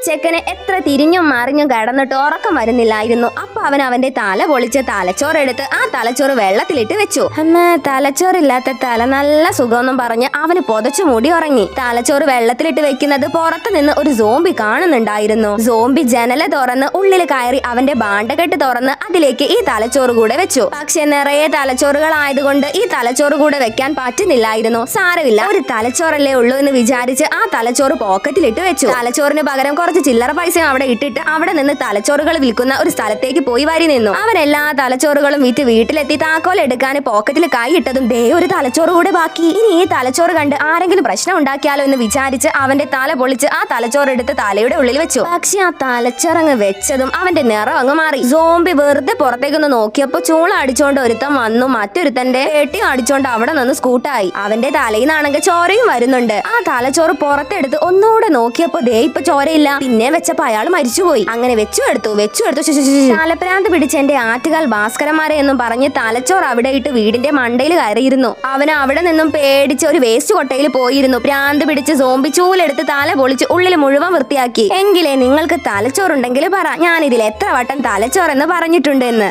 ചെക്കന് എത്ര തിരിഞ്ഞും മറിഞ്ഞും കിടന്നിട്ട് ഉറക്കം വരുന്നില്ലായിരുന്നു. അപ്പൊ അവൻ അവന്റെ തല പൊളിച്ച് തലച്ചോറെടുത്ത് ആ തലച്ചോറ് വെള്ളത്തിലിട്ട് വെച്ചു. തലച്ചോറില്ലാത്ത തല നല്ല സുഖമെന്നും പറഞ്ഞ് അവന് പൊതച്ചു മൂടി ഉറങ്ങി. തലച്ചോറ് വെള്ളത്തിലിട്ട് വെക്കുന്നത് പുറത്തു നിന്ന് ഒരു സോംബി കാണുന്നുണ്ടായിരുന്നു. സോംബി ജനല തുറന്ന് ഉള്ളിൽ കയറി അവന്റെ ഭാണ്ഡക്കെട്ട് തുറന്ന് അതിലേക്ക് ഈ തലച്ചോറ് കൂടെ വെച്ചു. പക്ഷെ നിറയെ തലച്ചോറുകൾ ആയതുകൊണ്ട് ഈ തലച്ചോറ് കൂടെ വെക്കാൻ പറ്റുന്നില്ലായിരുന്നു. സാരമില്ല, ഒരു തലച്ചോറല്ലേ ഉള്ളൂ എന്ന് വിചാരിച്ച് ആ തലച്ചോറ് പോക്കറ്റിലിട്ട് വെച്ചു. തലച്ചോറിന് പകരം കുറച്ച് ചില്ലറ പൈസ അവിടെ ഇട്ടിട്ട് അവിടെ നിന്ന് തലച്ചോറുകൾ വിൽക്കുന്ന ഒരു സ്ഥലത്തേക്ക് പോയി വരി നിന്നു. അവൻ എല്ലാ തലച്ചോറുകളും വിറ്റ് വീട്ടിലെത്തി താക്കോൽ എടുക്കാൻ പോക്കറ്റിൽ കൈ ഇട്ടതും ദേ ഒരു തലച്ചോറ് കൂടെ ബാക്കി. ഇനി ഈ തലച്ചോറ് കണ്ട് ആരെങ്കിലും പ്രശ്നം ഉണ്ടാക്കിയാലോ എന്ന് വിചാരിച്ച് അവന്റെ തല പൊളിച്ച് ആ തലച്ചോറ് എടുത്ത് തലയുടെ ഉള്ളിൽ വെച്ചു. പക്ഷെ ആ തലച്ചോറങ്ങ് വെച്ചതും അവന്റെ നിറം അങ്ങ് മാറി. സോംബി വെറുതെ പുറത്തേക്കൊന്ന് നോക്കിയപ്പോ ചൂള അടിച്ചോണ്ട് ഒരുത്തൻ വന്നു. മറ്റൊരുത്തന്റെ പെട്ടി അടിച്ചോണ്ട് അവിടെ നിന്ന് സ്കൂട്ടായി. അവന്റെ തലയിൽ നിന്നാണെങ്കിൽ ചോരയും വരുന്നുണ്ട്. ആ തലച്ചോറ് പുറത്തെടുത്ത് ഒന്നുകൂടെ നോക്കിയപ്പോ ദേ ഇപ്പൊ ചോരയില്ല. പിന്നെ വെച്ചപ്പോ അയാൾ മരിച്ചുപോയി. അങ്ങനെ വെച്ചു എടുത്തു തലപ്രാന്ത് പിടിച്ച് എന്റെ ആറ്റുകാൽ ഭാസ്കരന്മാരെ എന്നും പറഞ്ഞ് തലച്ചോറ് അവിടെ ഇട്ട് വീടിന്റെ മണ്ടയിൽ കയറിയിരുന്നു. അവന് അവിടെ നിന്നും പേടിച്ച് ഒരു വേസ്റ്റ് കൊട്ടയിൽ പോയിരുന്നു. പ്രാന്ത് പിടിച്ച് സോംബി ചൂലെടുത്ത് തല പൊളിച്ച് ഉള്ളിൽ മുഴുവൻ വൃത്തിയാക്കി. എങ്കിലേ നിങ്ങൾക്ക് തലച്ചോറുണ്ടെങ്കിൽ പറ, ഞാൻ ഇതിൽ എത്ര വട്ടം തലച്ചോറെന്ന് പറഞ്ഞിട്ടുണ്ട് എന്ന്.